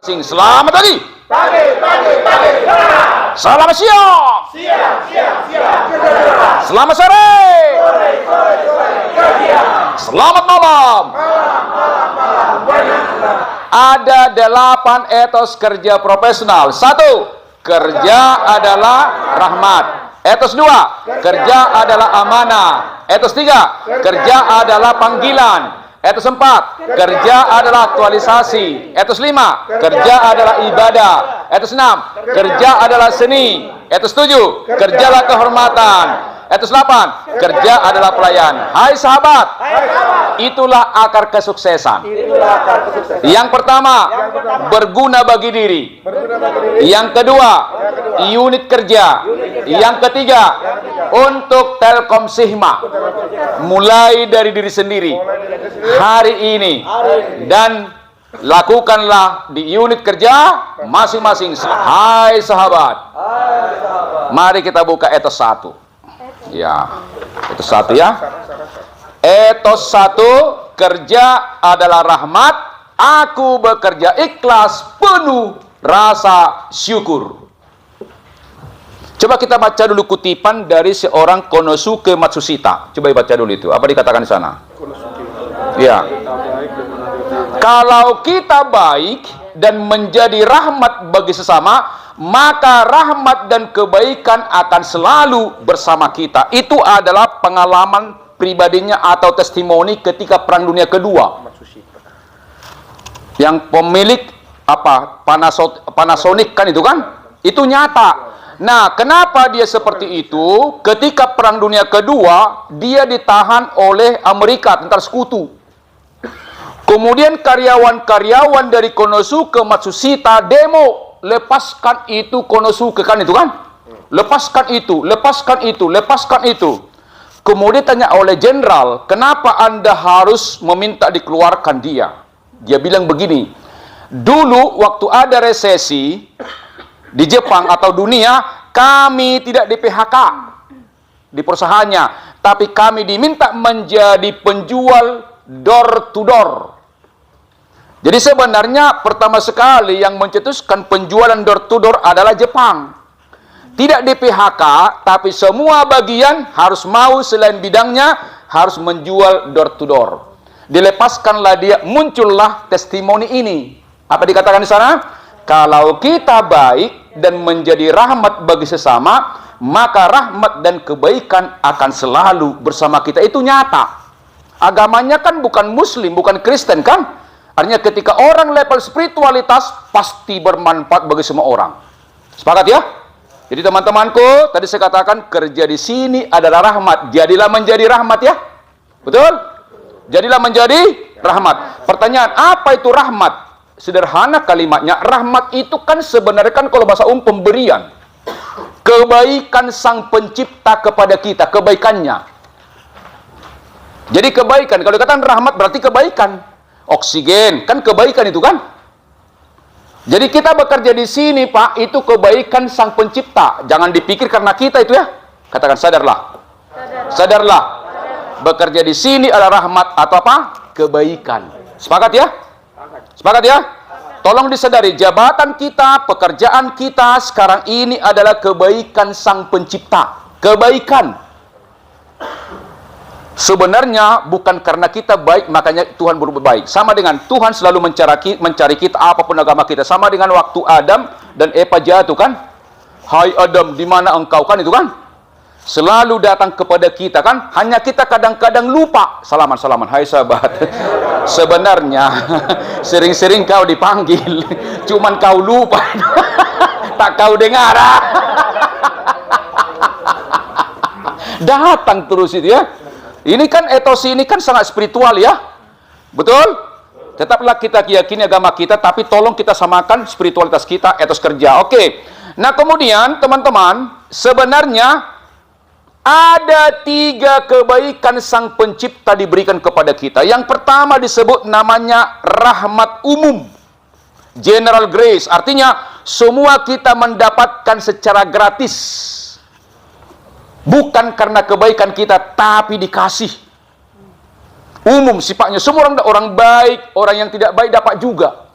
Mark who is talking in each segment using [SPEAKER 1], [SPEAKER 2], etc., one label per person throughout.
[SPEAKER 1] Selamat pagi. Selamat siang. Selamat sore. Selamat malam. Ada 8 etos kerja profesional. 1. Kerja adalah rahmat. Etos 2. Kerja adalah amanah. Etos 3. Kerja adalah panggilan. Etos 4, kerja adalah aktualisasi. Etos 5, kerja adalah ibadah. Etos 6, kerja adalah seni. Etos 7, kerjalah kehormatan. Etos 8, kerja adalah pelayan. Hai sahabat, itulah akar kesuksesan. Yang pertama, berguna bagi diri. Yang kedua, unit kerja. Yang ketiga, untuk Telkom Sigma. Mulai dari diri sendiri hari ini, dan lakukanlah di unit kerja masing-masing. Hai sahabat, mari kita buka etos 1. Ya, etos 1 ya. Etos 1, kerja adalah rahmat. Aku bekerja ikhlas, penuh rasa syukur. Coba kita baca dulu kutipan dari seorang Konosuke Matsushita. Coba baca dulu itu. Apa dikatakan di sana? Ya. Kalau kita baik dan menjadi rahmat bagi sesama, maka rahmat dan kebaikan akan selalu bersama kita. Itu adalah pengalaman pribadinya atau testimoni ketika Perang Dunia Kedua. Yang pemilik apa? Panasonic kan itu kan? Itu nyata. Nah, kenapa dia seperti itu? Ketika Perang Dunia Kedua, dia ditahan oleh Amerika, tentara sekutu. Kemudian karyawan-karyawan dari Konosuke Matsushita demo, lepaskan itu Konosuke, kan itu kan? Lepaskan itu, lepaskan itu, lepaskan itu. Kemudian tanya oleh jenderal, kenapa Anda harus meminta dikeluarkan dia? Dia bilang begini, dulu waktu ada resesi di Jepang atau dunia, kami tidak di PHK di perusahaannya, tapi kami diminta menjadi penjual door to door. Jadi sebenarnya pertama sekali yang mencetuskan penjualan door to door adalah Jepang. Tidak di PHK, tapi semua bagian harus mau selain bidangnya harus menjual door to door. Dilepaskanlah dia, muncullah testimoni ini. Apa dikatakan di sana? Kalau kita baik dan menjadi rahmat bagi sesama, maka rahmat dan kebaikan akan selalu bersama kita. Itu nyata. Agamanya kan bukan Muslim, bukan Kristen kan? Artinya ketika orang level spiritualitas pasti bermanfaat bagi semua orang. Sepakat ya? Jadi teman-temanku, tadi saya katakan kerja di sini adalah rahmat. Jadilah menjadi rahmat ya. Betul? Jadilah menjadi rahmat. Pertanyaan, apa itu rahmat? Sederhana kalimatnya, rahmat itu kan sebenarnya kan kalau bahasa pemberian. Kebaikan sang pencipta kepada kita, kebaikannya. Jadi kebaikan, kalau dikatakan rahmat berarti kebaikan. Oksigen, kan kebaikan itu kan? Jadi kita bekerja di sini Pak, itu kebaikan sang pencipta. Jangan dipikir karena kita itu ya. Katakan sadarlah. Sadarlah. Bekerja di sini adalah rahmat atau apa? Kebaikan. Sepakat ya? Sepakat ya? Tolong disadari, jabatan kita, pekerjaan kita sekarang ini adalah kebaikan sang pencipta. Kebaikan. Sebenarnya bukan karena kita baik makanya Tuhan berbuat baik. Sama dengan Tuhan selalu mencari kita apapun agama kita. Sama dengan waktu Adam dan Eva jatuh kan? Hai Adam, di mana engkau, kan itu kan? Selalu datang kepada kita kan? Hanya kita kadang-kadang lupa. Salaman, hai sahabat. Sebenarnya sering-sering kau dipanggil, cuman kau lupa. Tak kau dengar. Datang terus itu ya. Ini kan etos ini kan sangat spiritual ya. Betul? Tetaplah kita yakini agama kita, tapi tolong kita samakan spiritualitas kita, etos kerja. Oke. Nah kemudian teman-teman, sebenarnya ada 3 kebaikan sang pencipta diberikan kepada kita. Yang pertama disebut namanya rahmat umum. General grace. Artinya semua kita mendapatkan secara gratis. Bukan karena kebaikan kita, tapi dikasih. Umum sifatnya. Semua orang baik, orang yang tidak baik dapat juga.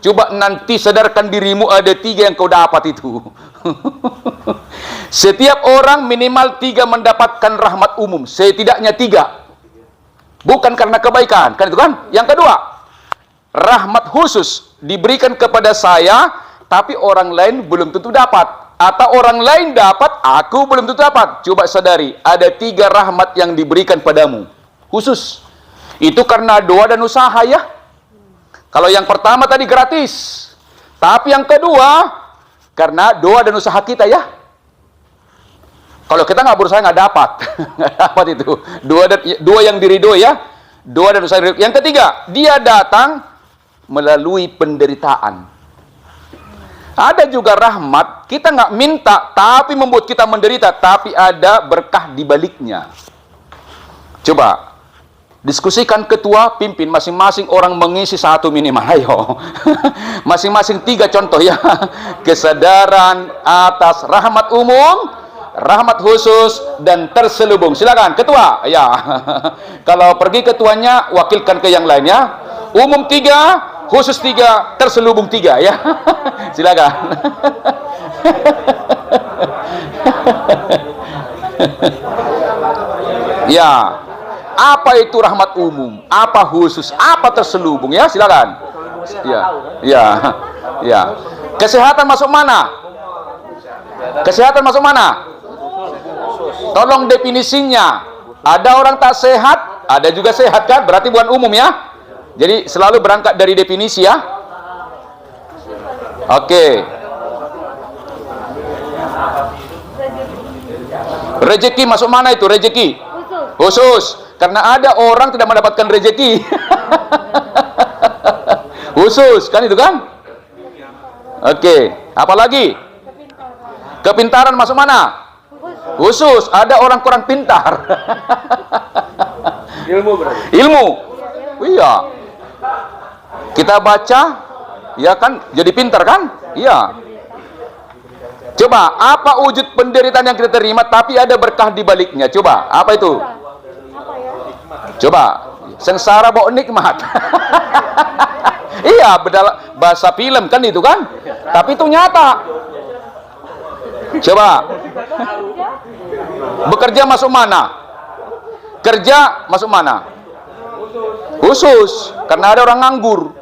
[SPEAKER 1] Coba nanti sadarkan dirimu, ada 3 yang kau dapat itu. Setiap orang minimal 3 mendapatkan rahmat umum, setidaknya 3. Bukan karena kebaikan, kan itu kan? Yang kedua, rahmat khusus diberikan kepada saya, tapi orang lain belum tentu dapat. Atau orang lain dapat, aku belum tentu dapat. Coba sadari, ada 3 rahmat yang diberikan padamu, khusus. Itu karena doa dan usaha ya. Kalau yang pertama tadi gratis, tapi yang kedua karena doa dan usaha kita ya. Kalau kita nggak berusaha nggak dapat, nggak dapat itu. Doa yang diridhoi ya, doa dan usaha. Yang ketiga, dia datang melalui penderitaan. Ada juga rahmat, kita nggak minta, tapi membuat kita menderita, tapi ada berkah di baliknya. Coba diskusikan ketua, pimpin, masing-masing orang mengisi 1 minimal. Ayo, masing-masing 3 contoh ya. Kesadaran atas rahmat umum, rahmat khusus, dan terselubung. Silakan ketua. Ya, kalau pergi ketuanya, wakilkan ke yang lainnya. Umum 3, khusus 3, terselubung 3 ya. Silakan. Ya. Apa itu rahmat umum? Apa khusus? Apa terselubung? Ya, silakan. Ya, ya, ya. Kesehatan masuk mana? Kesehatan masuk mana? Tolong definisinya. Ada orang tak sehat, ada juga sehat kan? Berarti bukan umum ya. Jadi selalu berangkat dari definisi ya. Oke. Rezeki masuk mana itu? Rezeki khusus. Karena ada orang tidak mendapatkan rezeki. Khusus, kan itu kan? Oke, apalagi? Kepintaran masuk mana? Khusus, ada orang kurang pintar.
[SPEAKER 2] Ilmu berarti.
[SPEAKER 1] Ilmu. Iya. Kita baca, ya kan, jadi pintar kan? Iya. Coba, apa wujud penderitaan yang kita terima tapi ada berkah di baliknya? Coba, apa itu? Coba, sengsara bawa nikmat. Iya, bahasa film kan itu kan? Tapi itu nyata. Coba. Bekerja masuk mana? Kerja masuk mana? Khusus, karena ada orang nganggur.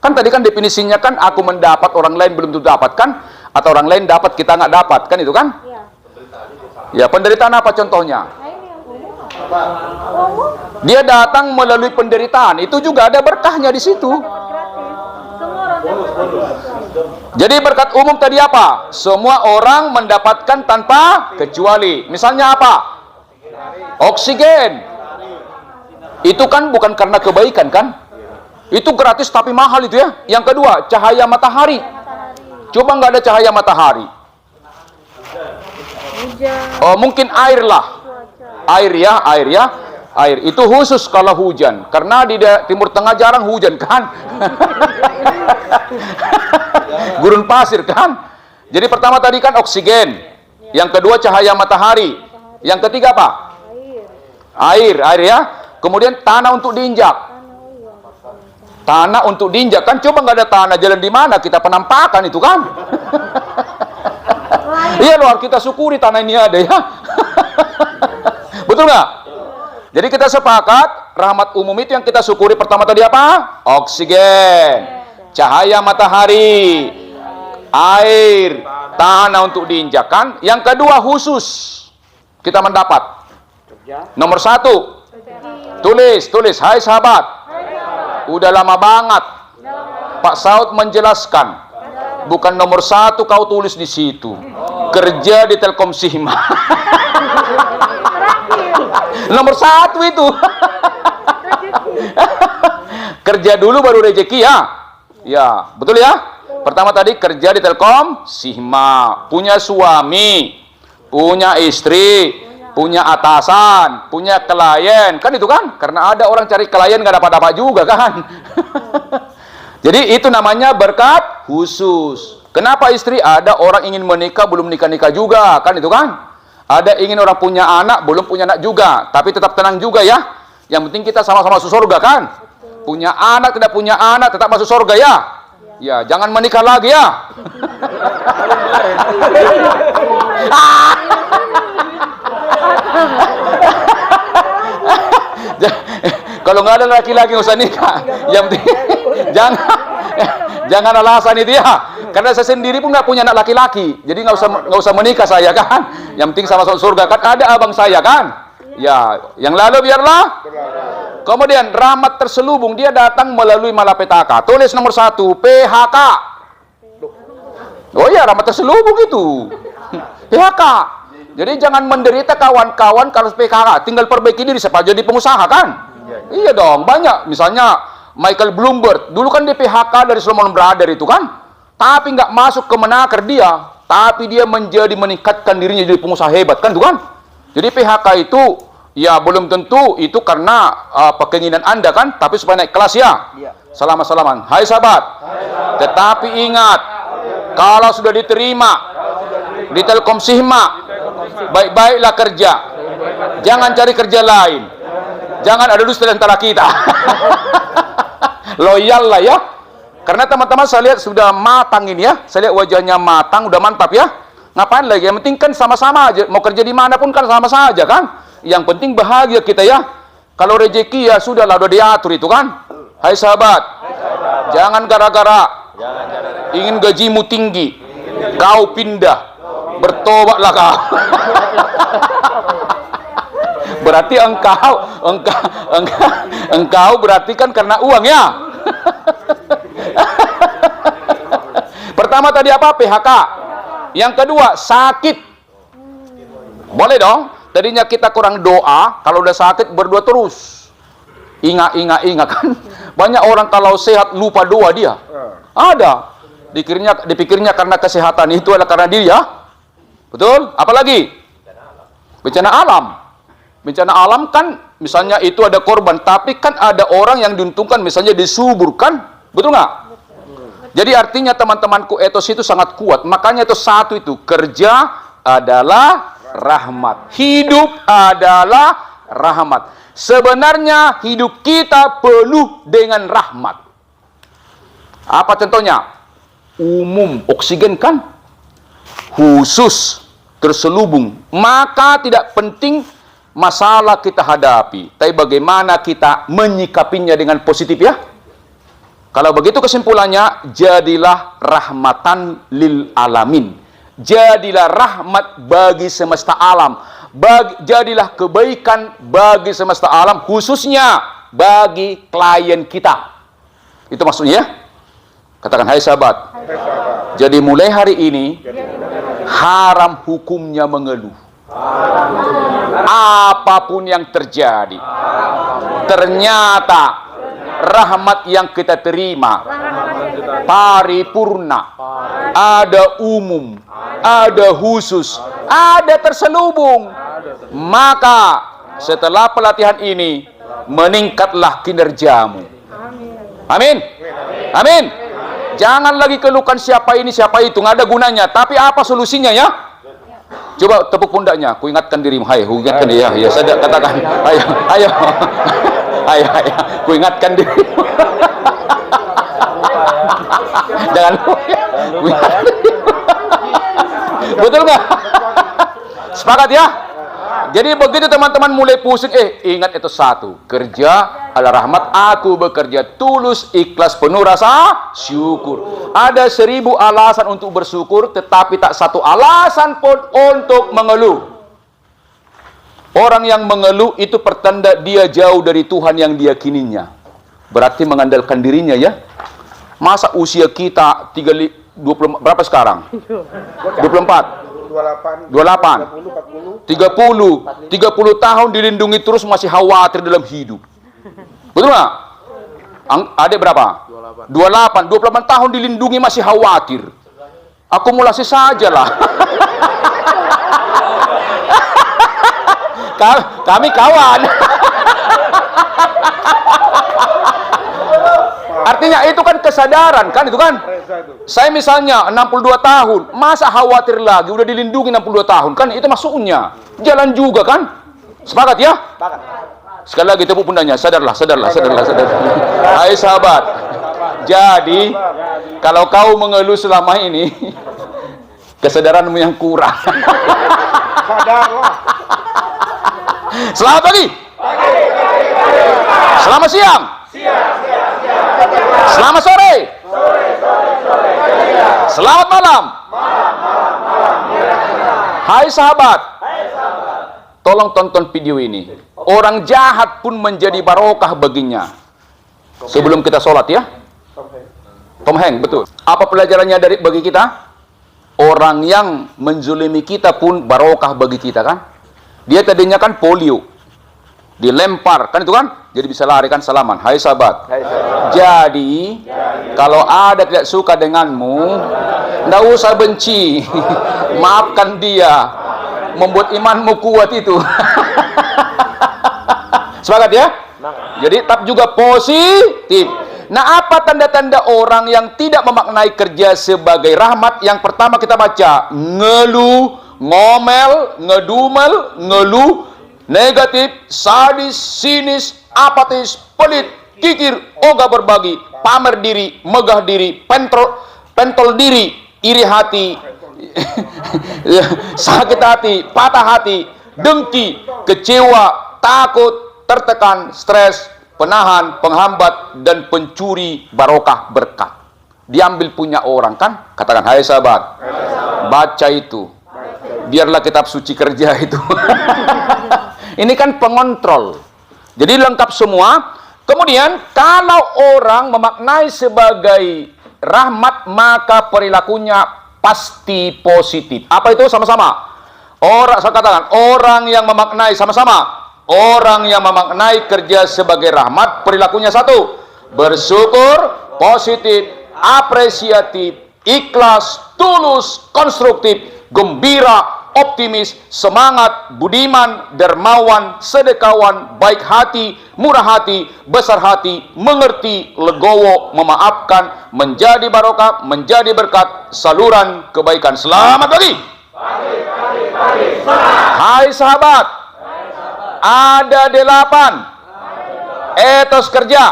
[SPEAKER 1] Kan tadi kan definisinya kan aku mendapat, orang lain belum tentu dapat kan? Atau orang lain dapat, kita nggak dapat, kan itu kan? Ya, penderitaan apa contohnya? Dia datang melalui penderitaan, itu juga ada berkahnya di situ. Jadi berkat umum tadi apa? Semua orang mendapatkan tanpa kecuali. Misalnya apa? Oksigen. Itu kan bukan karena kebaikan kan? Itu gratis tapi mahal itu ya. Yang kedua, cahaya matahari. Coba nggak ada cahaya matahari. Oh, mungkin air lah. Air ya. Air itu khusus kalau hujan, karena di Timur Tengah jarang hujan kan. Gurun pasir kan. Jadi pertama tadi kan oksigen, yang kedua cahaya matahari, yang ketiga apa? Air ya. Kemudian tanah untuk diinjak. Tanah untuk diinjak kan, coba nggak ada tanah, jalan di mana kita penampakan itu kan. Iya loh, kita syukuri tanah ini ada ya. Betul nggak? Jadi kita sepakat, rahmat umum itu yang kita syukuri pertama tadi apa? Oksigen, cahaya matahari, air, tanah untuk diinjakkan. Yang kedua khusus, kita mendapat. Nomor 1, tulis, hai sahabat. Udah lama banget Pak Saud menjelaskan, bukan nomor 1 kau tulis di situ. Kerja di Telkom Sigma. Nomor 1 itu. Kerja dulu baru rezeki ya. Ya, betul ya. Pertama tadi kerja di Telkom Sigma, punya suami, punya istri, punya atasan, punya klien, kan itu kan? Karena ada orang cari klien nggak dapat-dapat juga kan. Jadi itu namanya berkat khusus. Kenapa istri? Ada orang ingin menikah belum nikah-nikah juga, kan itu kan? Ada ingin orang punya anak, belum punya anak juga, tapi tetap tenang juga ya. Yang penting kita sama-sama masuk surga kan? Punya anak, tidak punya anak, tetap masuk surga ya. Ya, jangan menikah lagi ya. Kalau nggak ada laki-laki nggak usah nikah. Yang penting jangan alasan itu ya. Karena saya sendiri pun nggak punya anak laki-laki, jadi nggak usah menikah saya kan. Yang penting sama surga kan ada abang saya kan. Ya, yang lalu biarlah. Kemudian rahmat terselubung, dia datang melalui malapetaka. Tulis nomor 1, PHK. Oh ya, rahmat terselubung itu. PHK. Jadi jangan menderita kawan-kawan kalau PHK. Tinggal perbaiki diri supaya jadi pengusaha kan? Iya dong, banyak. Misalnya Michael Bloomberg, dulu kan dia PHK dari Salomon Brothers itu kan. Tapi nggak masuk ke menaker dia. Tapi dia meningkatkan dirinya jadi pengusaha hebat kan tuh kan? Jadi PHK itu ya belum tentu itu karena keinginan Anda kan, tapi supaya naik kelas ya. Salaman. Hai sahabat. Tetapi ingat, kalau sudah diterima di Telkom Sigma, baik-baiklah kerja. Jangan cari kerja lain. Jangan ada dusta antara kita. Loyal lah ya. Karena teman-teman saya lihat sudah matang ini ya. Saya lihat wajahnya matang, udah mantap ya. Ngapain lagi? Yang penting kan sama-sama aja. Mau kerja di mana pun kan sama saja kan. Yang penting bahagia kita ya. Kalau rezeki ya sudahlah, udah diatur itu kan. Hai sahabat, jangan gara-gara ingin gajimu tinggi kau pindah, bertobatlah kau. Berarti engkau berarti kan karena uang ya. Pertama tadi apa? PHK. Yang kedua sakit. Boleh dong. Tadinya kita kurang doa, kalau udah sakit berdoa terus. Ingat kan. Banyak orang kalau sehat lupa doa dia. Ada. Dipikirnya karena kesehatan itu adalah karena dia. Betul? Apalagi? Bencana alam. Bencana alam kan misalnya itu ada korban, tapi kan ada orang yang diuntungkan, misalnya disuburkan. Betul nggak? Jadi artinya teman-temanku etos itu sangat kuat. Makanya itu satu itu, kerja adalah rahmat. Hidup adalah rahmat. Sebenarnya hidup kita penuh dengan rahmat. Apa contohnya? Umum, oksigen kan? Khusus, terselubung. Maka tidak penting masalah kita hadapi, tapi bagaimana kita menyikapinya dengan positif ya. Kalau begitu kesimpulannya, jadilah rahmatan lil alamin. Jadilah rahmat bagi semesta alam. Jadilah kebaikan bagi semesta alam, khususnya bagi klien kita. Itu maksudnya ya. Katakan, hai sahabat. Jadi mulai hari ini haram hukumnya mengeluh. Apapun yang terjadi, ternyata rahmat yang kita terima paripurna, ada umum, ada khusus, ada terselubung. Maka setelah pelatihan ini meningkatlah kinerjamu. Amin. Amin. Jangan lagi keluhkan siapa ini siapa itu, nggak ada gunanya. Tapi apa solusinya ya? Coba tepuk pundaknya, ku ingatkan dirimu. Hai, ku ingatkan dia. Ya, saya katakan, ayo, ku ingatkan dirimu. Jangan lupa. Betul nggak? Sepakat ya? Jadi begitu teman-teman mulai pusing, ingat itu satu, kerja adalah rahmat. Aku bekerja tulus, ikhlas, penuh rasa syukur. Ada 1000 alasan untuk bersyukur, tetapi tak satu alasan pun untuk mengeluh. Orang yang mengeluh itu pertanda dia jauh dari Tuhan yang diyakininya. Berarti mengandalkan dirinya ya. Masa usia kita 20 berapa sekarang? 24. 28, 30 tahun dilindungi terus, masih khawatir dalam hidup. Betul nggak? Adik berapa? 28 tahun dilindungi masih khawatir. Akumulasi sajalah. Kami kawan. Artinya itu kan kesadaran kan, itu kan. Saya misalnya 62 tahun, masa khawatir lagi, udah dilindungi 62 tahun kan, itu maksudnya jalan juga kan. Sepakat ya? Sekali lagi tepuk pundaknya, sadarlah. Hai sahabat, Jadi, kalau kau mengeluh selama ini, kesadaranmu yang kurang.
[SPEAKER 2] Sadarlah.
[SPEAKER 1] Selamat pagi. Selamat siang. Selamat sore. Selamat malam. Hai sahabat, tolong tonton video ini. Orang jahat pun menjadi barokah baginya. Sebelum kita sholat ya. Tom Hanks, betul. Apa pelajarannya bagi kita? Orang yang menzulimi kita pun barokah bagi kita kan? Dia tadinya kan polio, dilempar kan itu kan? Jadi bisa lari kan salaman. Hai sahabat. Jadi kalau ada tidak suka denganmu, nggak usah benci, maafkan dia, membuat imanmu kuat itu. Sepakat ya? Jadi tetap juga positif. Nah, apa tanda-tanda orang yang tidak memaknai kerja sebagai rahmat? Yang pertama kita baca, ngeluh, ngomel, ngedumel, ngeluh, negatif, sadis, sinis, apatis, pelit, kikir, ogah berbagi, pamer diri, megah diri, pentol diri, iri hati, sakit hati, patah hati, dengki, kecewa, takut, tertekan, stres, penahan, penghambat, dan pencuri barokah berkat. Diambil punya orang kan? Katakan, hai sahabat, baca itu. Biarlah kitab suci kerja itu. Ini kan pengontrol. Jadi lengkap semua. Kemudian, kalau orang memaknai sebagai rahmat, maka perilakunya pasti positif. Apa itu sama-sama? Saya katakan, orang yang memaknai sama-sama. Orang yang memaknai kerja sebagai rahmat, perilakunya satu, bersyukur, positif, apresiatif, ikhlas, tulus, konstruktif, gembira, optimis, semangat, budiman, dermawan, sedekawan, baik hati, murah hati, besar hati, mengerti, legowo, memaafkan, menjadi barokah, menjadi berkat, saluran kebaikan. Selamat pagi. Hai sahabat. Ada 8 etos kerja.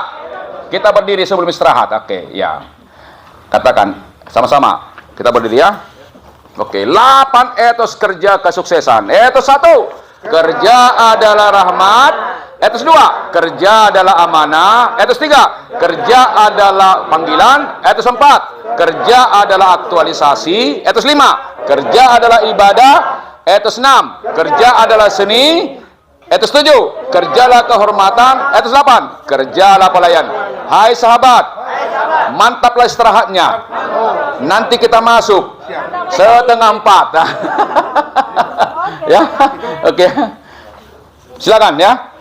[SPEAKER 1] Kita berdiri sebelum istirahat. Oke, ya. Katakan sama-sama. Kita berdiri ya. Oke, 8 etos kerja kesuksesan. Etos 1, kerja adalah rahmat. Etos 2, kerja adalah amanah. Etos 3, kerja adalah panggilan. Etos 4, kerja adalah aktualisasi. Etos 5, kerja adalah ibadah. Etos 6, kerja adalah seni. Etos 7, kerjalah kehormatan. Etos 8, kerjalah pelayan. Hai sahabat, mantaplah istirahatnya. Nanti kita masuk setengah 4. Ya, oke. Silakan ya.